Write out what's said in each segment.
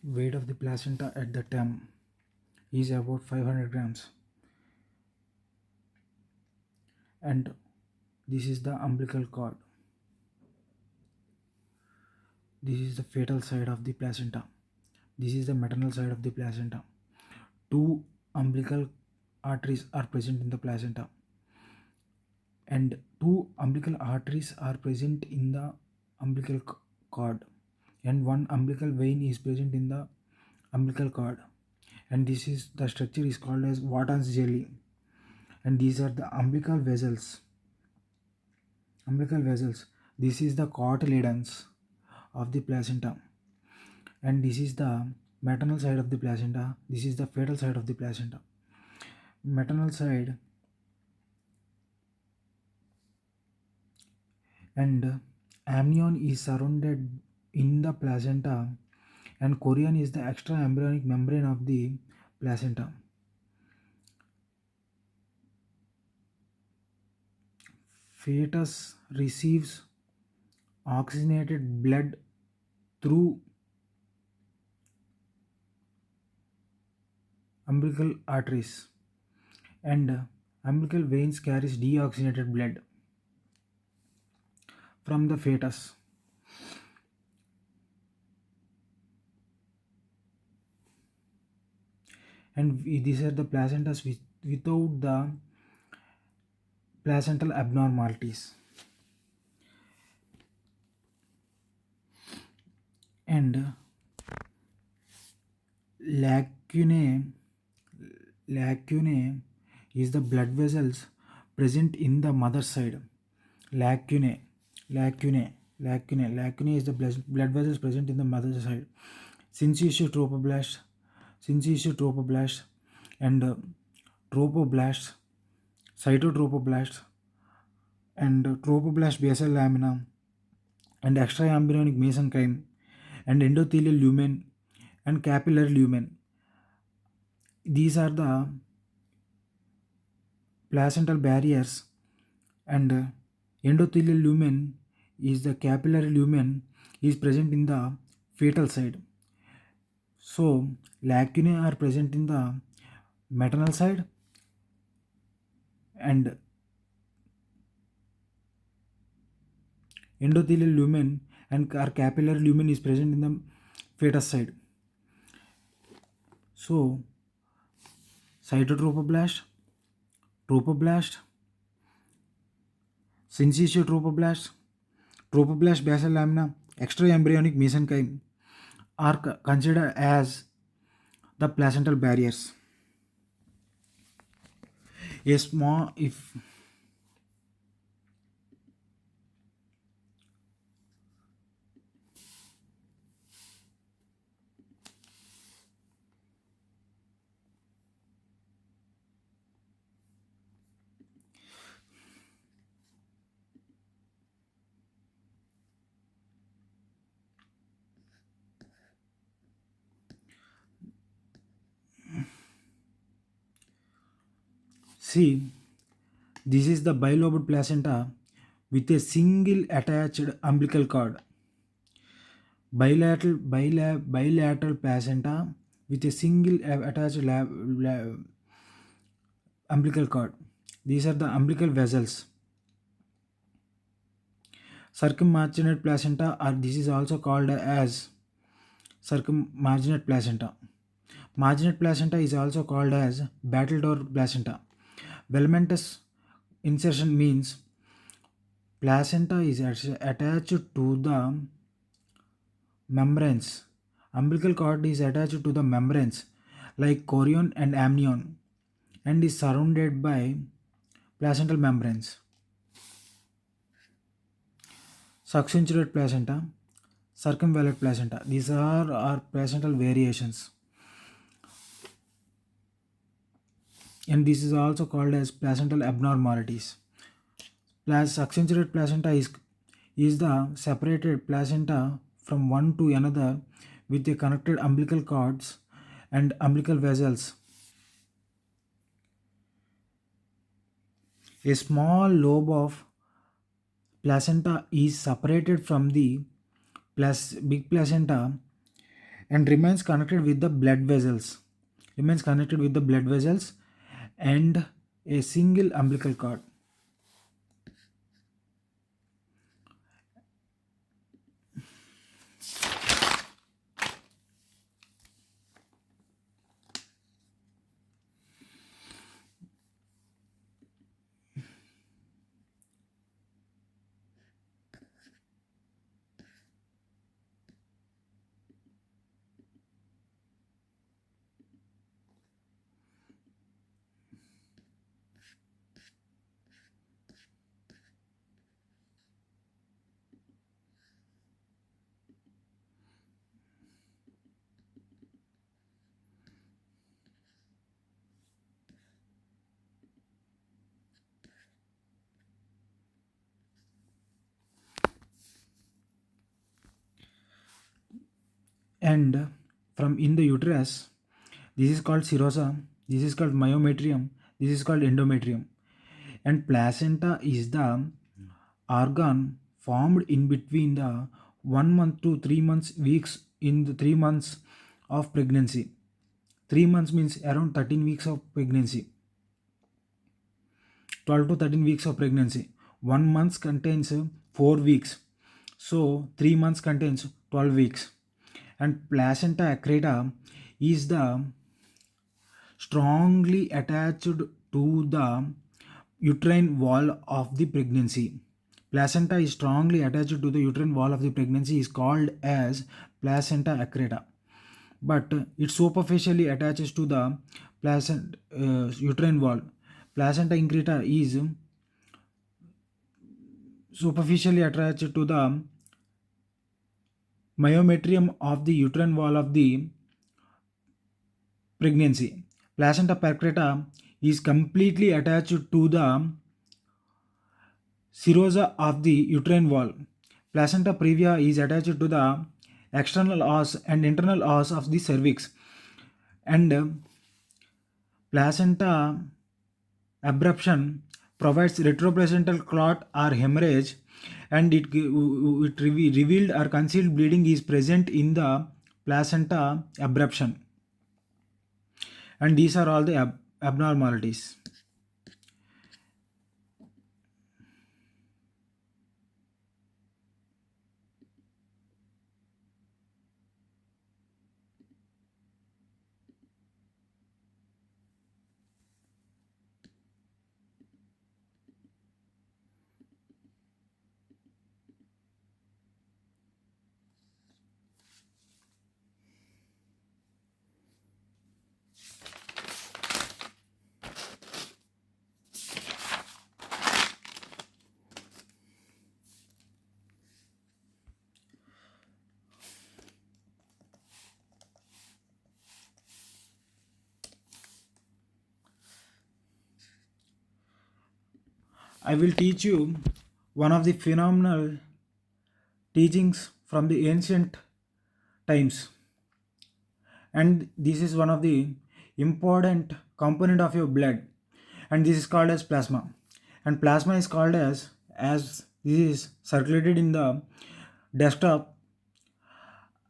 Weight of the placenta at the time is about 500 grams, and this is the umbilical cord. This is the fetal side of the placenta. This is the maternal side of the placenta. Two umbilical arteries are present in the placenta, and two umbilical arteries are present in the umbilical cord, and one umbilical vein is present in the umbilical cord, and this is the structure is called as Wharton's jelly, and these are the umbilical vessels. This is the cotyledons of the placenta, and this is the maternal side of the placenta. This is the fetal side of the placenta. Maternal side, and amnion is surrounded in the placenta, and chorion is the extra embryonic membrane of the placenta. Fetus receives oxygenated blood through umbilical arteries, and umbilical veins carries deoxygenated blood from the fetus. And these are the placentas without the placental abnormalities. And lacunae lacunae is the blood vessels present in the mother side. Lacunae lacunae lacunae is the blood vessels present in the mother side. Syncytial trophoblast and tropoblasts, cytotropoblasts, and trophoblast basal lamina, and extraembryonic mesenchyme, and endothelial lumen, and capillary lumen. These are the placental barriers, and endothelial lumen is the capillary lumen is present in the fetal side. So lacunae are present in the maternal side, and endothelial lumen and our capillary lumen is present in the fetus side. So cytotrophoblast, trophoblast, syncytial trophoblast basal lamina, extraembryonic mesenchyme are considered as the placental barriers. A small if see, this is the bilobed placenta with a single attached umbilical cord. Bilateral placenta with a single attached umbilical cord. These are the umbilical vessels. Circummarginate placenta, or this is also called as circummarginate placenta. Marginate placenta is also called as battledore placenta. Velamentous insertion means placenta is attached to the membranes. Umbilical cord is attached to the membranes like chorion and amnion, and is surrounded by placental membranes. Succinsurate placenta, circumvallate placenta. These are our placental variations, and this is also called as placental abnormalities. Succinsurate placenta is the separated placenta from one to another with the connected umbilical cords and umbilical vessels. A small lobe of placenta is separated from the big placenta and remains connected with the blood vessels. Remains connected with the blood vessels and a single umbilical cord. And from in the uterus, this is called serosa, this is called myometrium, this is called endometrium. And placenta is the organ formed in between the 1 month to 3 months weeks in the 3 months of pregnancy. 3 months means around 13 weeks of pregnancy. 12 to 13 weeks of pregnancy. 1 month contains 4 weeks. So 3 months contains 12 weeks. And placenta accreta is the strongly attached to the uterine wall of the pregnancy. Placenta is strongly attached to the uterine wall of the pregnancy is called as placenta accreta. But it superficially attaches to the uterine wall. Placenta accreta is superficially attached to the myometrium of the uterine wall of the pregnancy. Placenta percreta is completely attached to the serosa of the uterine wall. Placenta previa is attached to the external os and internal os of the cervix. And placenta abruption provides retroplacental clot or hemorrhage, and it revealed or concealed bleeding is present in the placenta abruption. And these are all the abnormalities. I will teach you one of the phenomenal teachings from the ancient times, and this is one of the important component of your blood, and this is called as plasma. And plasma is called as this is circulated in the desktop.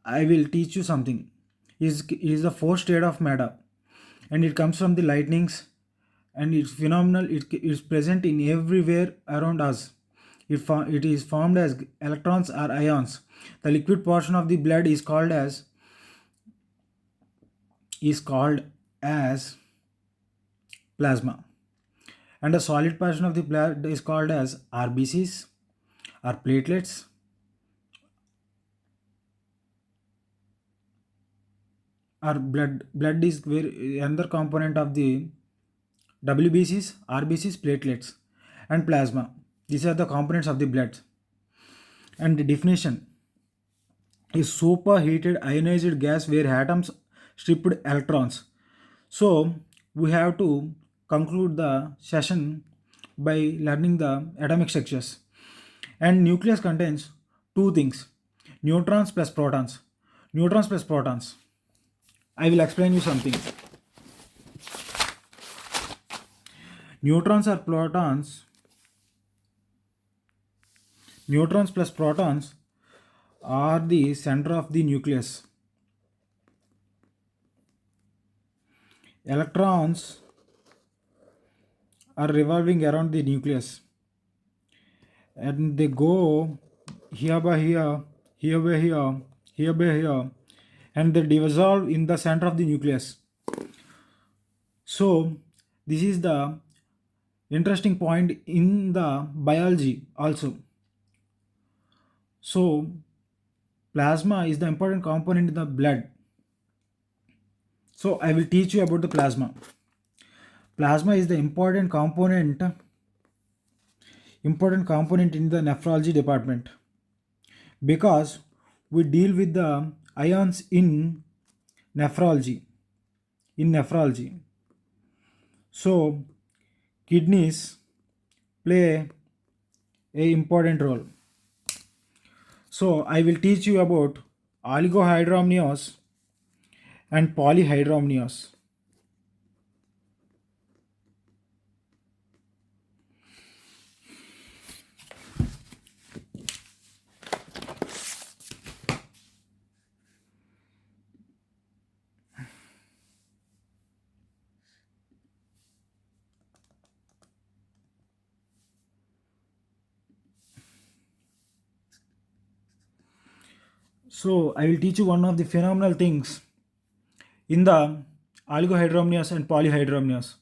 I will teach you something. Is the fourth state of matter, and it comes from the lightnings, and it's phenomenal. It is present in everywhere around us. It is formed as electrons or ions. The liquid portion of the blood is called as plasma, and the solid portion of the blood is called as RBCs or platelets. Or blood is another component of the WBCs, RBCs, platelets, and plasma. These are the components of the blood. And the definition is superheated ionized gas where atoms stripped electrons. So we have to conclude the session by learning the atomic structures. And nucleus contains two things: neutrons plus protons. Neutrons plus protons. I will explain you something. Neutrons or protons. Neutrons plus protons are the center of the nucleus. Electrons are revolving around the nucleus, and they go here by here, here by here, here by here, and they dissolve in the center of the nucleus. So this is the interesting point in the biology also. So plasma is the important component in the blood. So I will teach you about the plasma. Plasma is the important component in the nephrology department, because we deal with the ions nephrology in nephrology. So kidneys play a important role. So I will teach you about oligohydramnios and polyhydramnios. So I will teach you one of the phenomenal things in the oligohydramnios and polyhydramnios.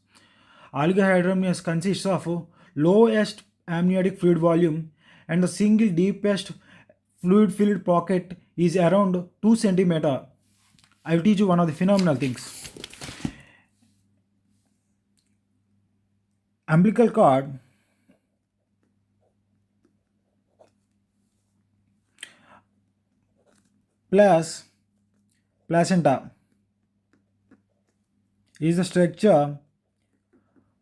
Oligohydramnios consists of lowest amniotic fluid volume, and the single deepest fluid-filled pocket is around 2 centimeter. I will teach you one of the phenomenal things. Umbilical cord plus placenta is the structure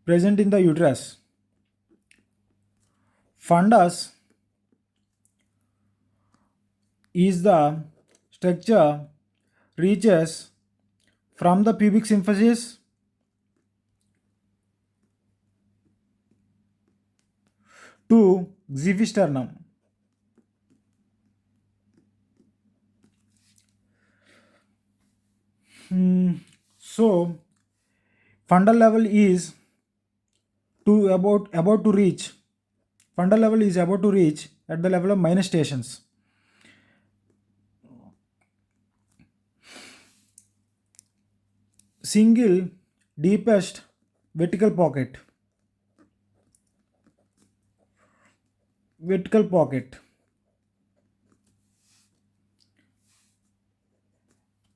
present in the uterus. Fundus is the structure reaches from the pubic symphysis to xephisternum. So fundal level is about to reach. Fundal level is about to reach at the level of minus stations. Single deepest vertical pocket.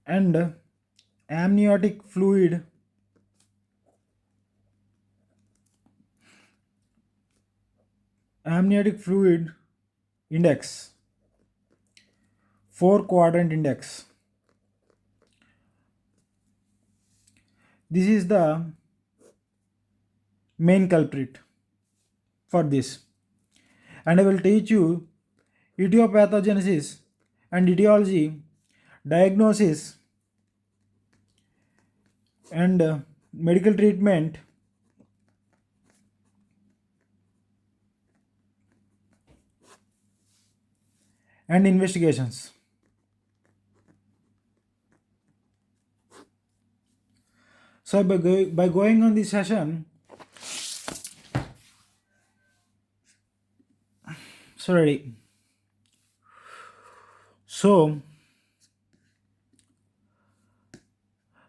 And amniotic fluid index, 4-quadrant index. This is the main culprit for this, and I will teach you etiopathogenesis and etiology, diagnosis, and medical treatment, and investigations. So by going on this session, sorry. So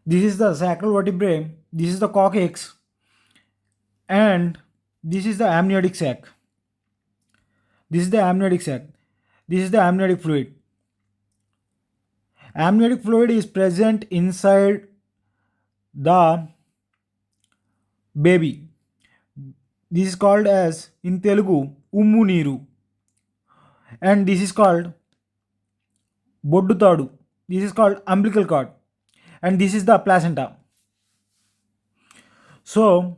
this is the sacral vertebrae, this is the coccyx, and this is the amniotic sac. This is the amniotic sac. This is the amniotic fluid. Amniotic fluid is present inside the baby. This is called as, in Telugu, ummu neeru, and this is called boddu tadu. This is called umbilical cord, and this is the placenta. So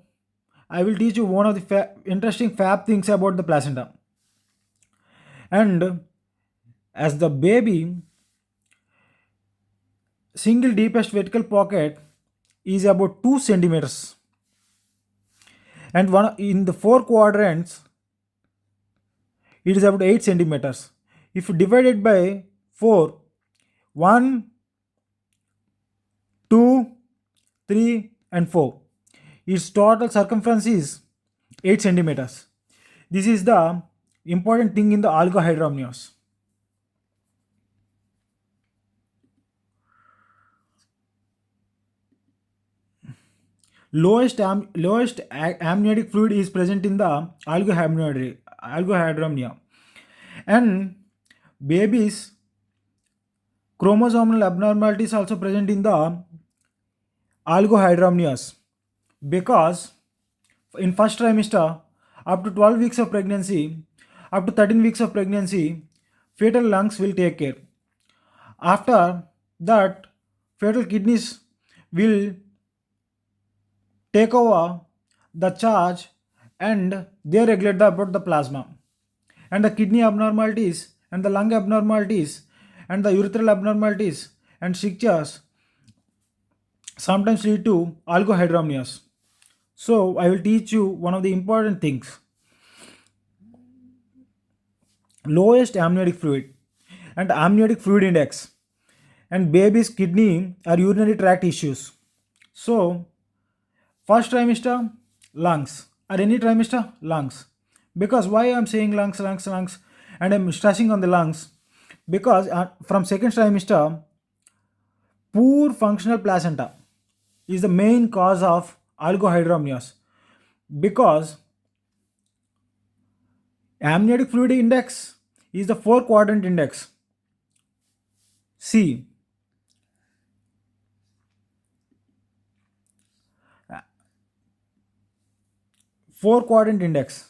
I will teach you one of the interesting fab things about the placenta. And as the baby, single deepest vertical pocket is about 2 centimeters, and one in the 4 quadrants it is about 8 centimeters. If divided by 4, 1, 2, 3, and 4. Its total circumference is 8 centimeters. This is the important thing in the oligohydramnios. Lowest amniotic fluid is present in the oligohydramnia, and babies chromosomal abnormalities also present in the oligohydramnias, because in first trimester up to 12 weeks of pregnancy, up to 13 weeks of pregnancy, fetal lungs will take care. After that, fetal kidneys will take over the charge, and they regulate about the plasma, and the kidney abnormalities and the lung abnormalities and the urethral abnormalities and strictures sometimes lead to oligohydramnias. So I will teach you one of the important things: lowest amniotic fluid and amniotic fluid index and baby's kidney or urinary tract issues. So first trimester, lungs, or any trimester, lungs. Because why I'm saying lungs, and I'm stressing on the lungs? Because from second trimester, poor functional placenta is the main cause of oligohydramnios. Because amniotic fluid index is the four quadrant index. C. Four quadrant index.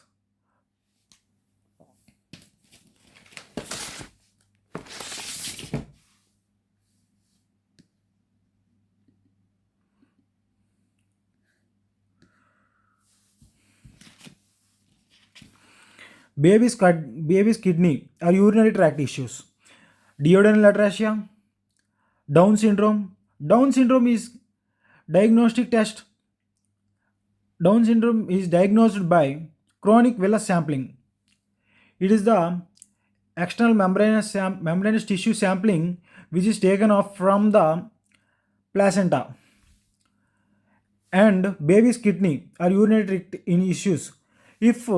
Baby's kidney or urinary tract issues. Duodenal atresia, Down syndrome. Down syndrome is diagnostic test. Down syndrome is diagnosed by chronic villus sampling. It is the external membranous tissue sampling which is taken off from the placenta. And baby's kidney or urinary tract in issues. If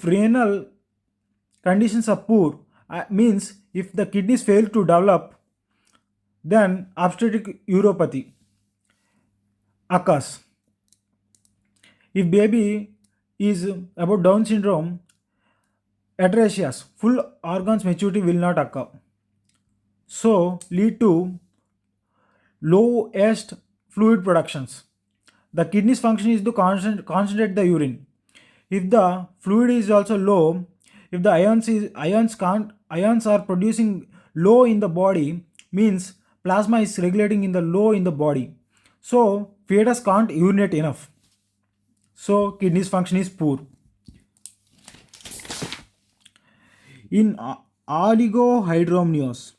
renal conditions are poor, means if the kidneys fail to develop, then obstetric uropathy occurs. If baby is about Down syndrome, atrasias, full organs maturity will not occur. So lead to lowest fluid productions. The kidney's function is to concentrate the urine. If the fluid is also low, if the ions are producing low in the body, means plasma is regulating in the low in the body. So fetus can't urinate enough. So kidneys function is poor. In oligohydramnios,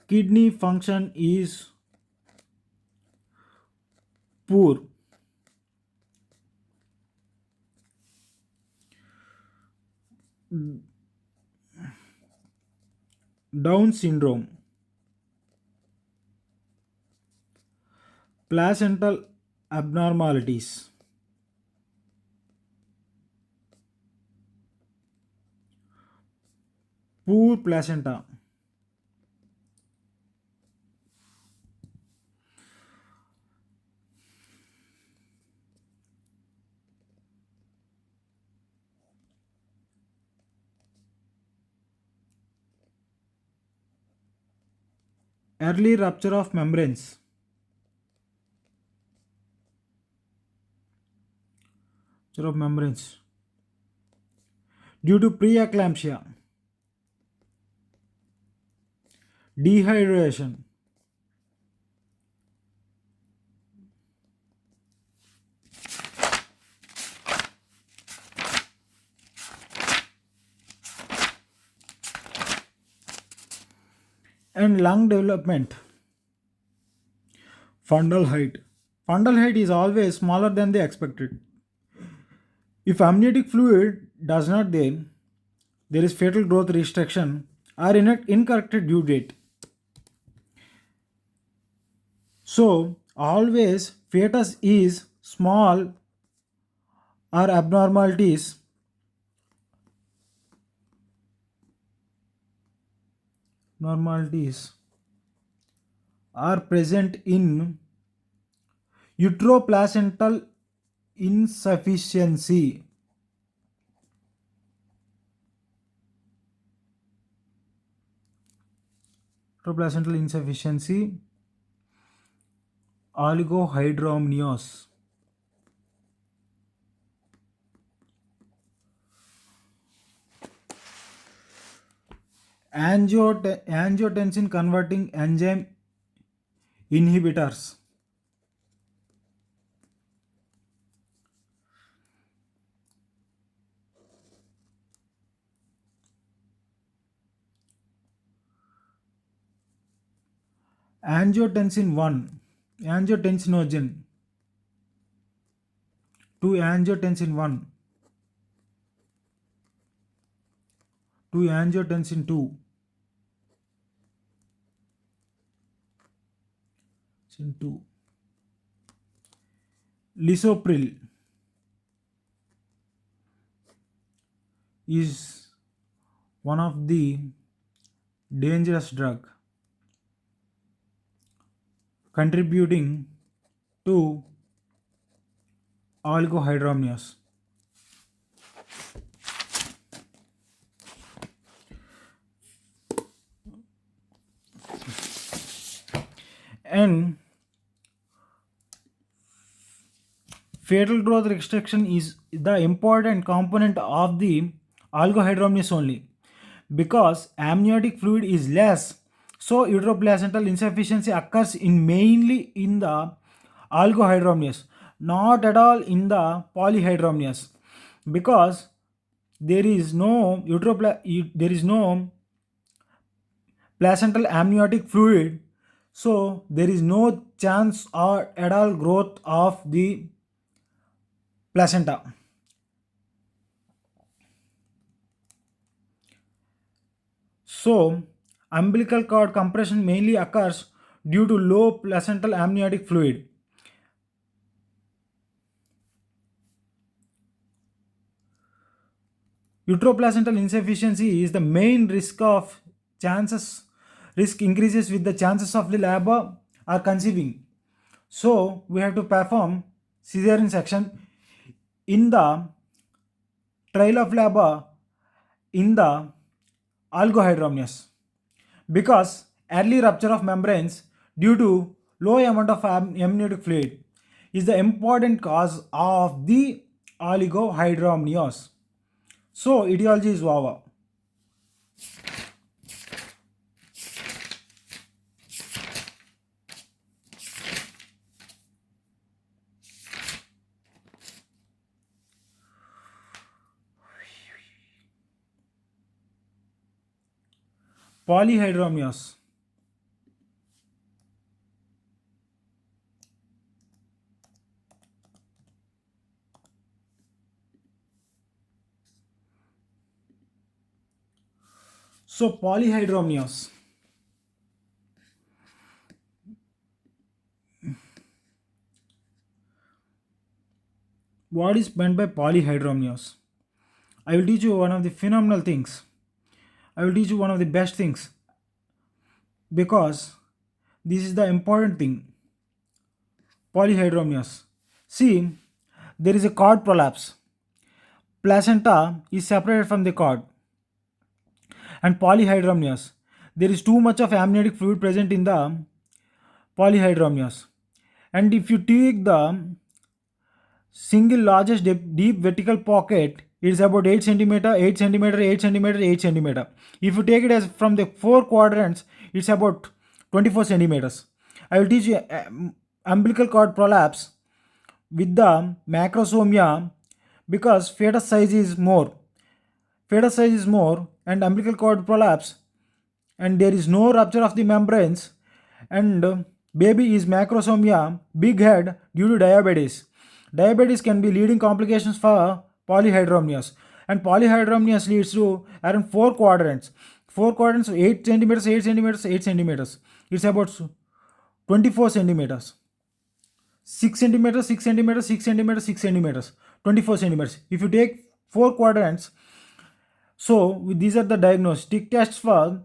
kidney function is poor. Down syndrome, placental abnormalities, poor placenta, early rupture of membranes, due to preeclampsia, dehydration, and lung development. Fundal height. Fundal height is always smaller than the expected. If amniotic fluid does not there, there is fetal growth restriction or incorrect due date. So always fetus is small or abnormalities are present in uteroplacental insufficiency. Uteroplacental insufficiency, oligohydramnios. Angiotensin converting enzyme inhibitors. Angiotensin 1, angiotensinogen, 2 angiotensin 1, 2 angiotensin 2, 2 Lisopril is one of the dangerous drug contributing to oligohydramnios. And fetal growth restriction is the important component of the oligohydramnios only, because amniotic fluid is less, so uteroplacental insufficiency occurs in mainly in the oligohydramnios, not at all in the polyhydramnios, because there is no there is no placental amniotic fluid, so there is no chance or at all growth of the placenta. So umbilical cord compression mainly occurs due to low placental amniotic fluid. Uteroplacental insufficiency is the main risk increases with the chances of the labor or conceiving. So we have to perform cesarean section in the trial of labor in the oligohydramnios, because early rupture of membranes due to low amount of amniotic fluid is the important cause of the oligohydramnios. So etiology is over. Polyhydramnios. So polyhydramnios. What is meant by polyhydramnios? I will teach you one of the phenomenal things. I will teach you one of the best things, because this is the important thing. Polyhydramnios. See, there is a cord prolapse. Placenta is separated from the cord. And polyhydramnios. There is too much of amniotic fluid present in the polyhydramnios. And if you take the single largest deep vertical pocket, it is about 8 centimeter, 8 centimeter, 8 centimeter, 8 centimeter. If you take it as from the 4 quadrants, it's about 24 centimeters. I will teach you umbilical cord prolapse with the macrosomia, because fetus size is more. Fetus size is more and umbilical cord prolapse, and there is no rupture of the membranes, and baby is macrosomia, big head due to diabetes. Diabetes can be leading complications for polyhydramnios. and polyhydramnios leads to around four quadrants. Four quadrants, 8 centimeters, 8 centimeters, 8 centimeters. It's about 24 centimeters. 6 centimeters, 6 centimeters, 6 centimeters, 6 centimeters, 24 centimeters. If you take four quadrants, so these are the diagnostic tests for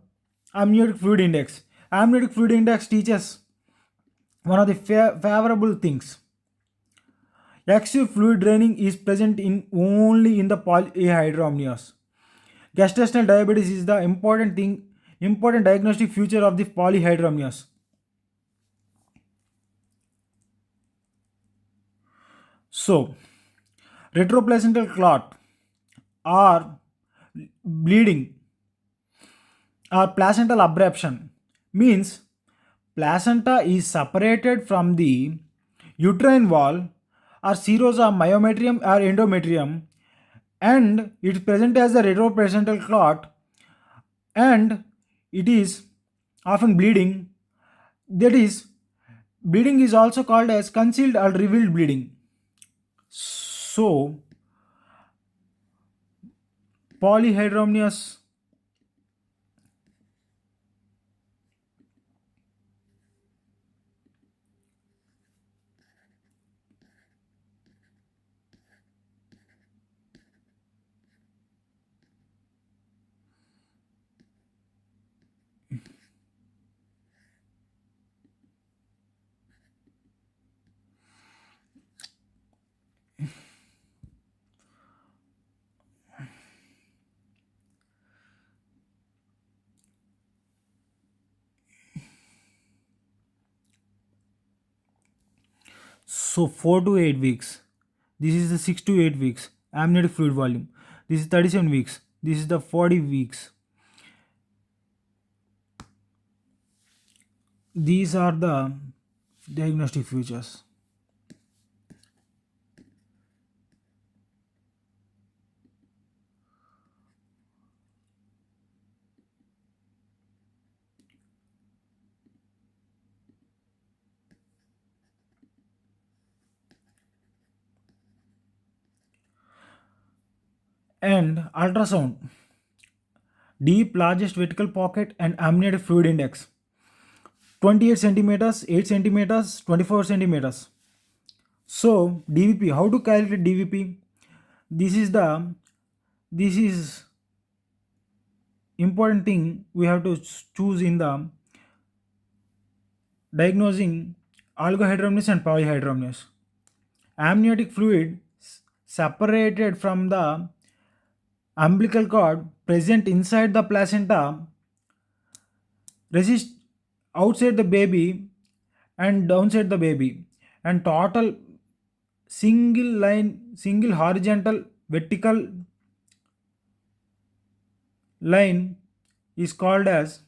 amniotic fluid index. Amniotic fluid index teaches one of the favorable things. Excessive fluid draining is present in only in the polyhydramnios. Gestational diabetes is the important diagnostic feature of the polyhydramnios. So, retroplacental clot or bleeding or placental abruption means placenta is separated from the uterine wall or serosa myometrium or endometrium, and it is present as a retroplacental clot, and it is often bleeding. That is, bleeding is also called as concealed or revealed bleeding. So, polyhydramnios. So 4 to 8 weeks. This is the 6 to 8 weeks. Amniotic fluid volume. This is 37 weeks. This is the 40 weeks. These are the diagnostic features. And ultrasound. Deep, largest vertical pocket and amniotic fluid index. 28 centimeters, 8 centimeters, 24 centimeters. So DVP, how to calculate DVP? This is important thing we have to choose in the diagnosing oligohydramnios and polyhydramnios. Amniotic fluid separated from the umbilical cord present inside the placenta resist outside the baby and downside the baby, and total single horizontal vertical line is called as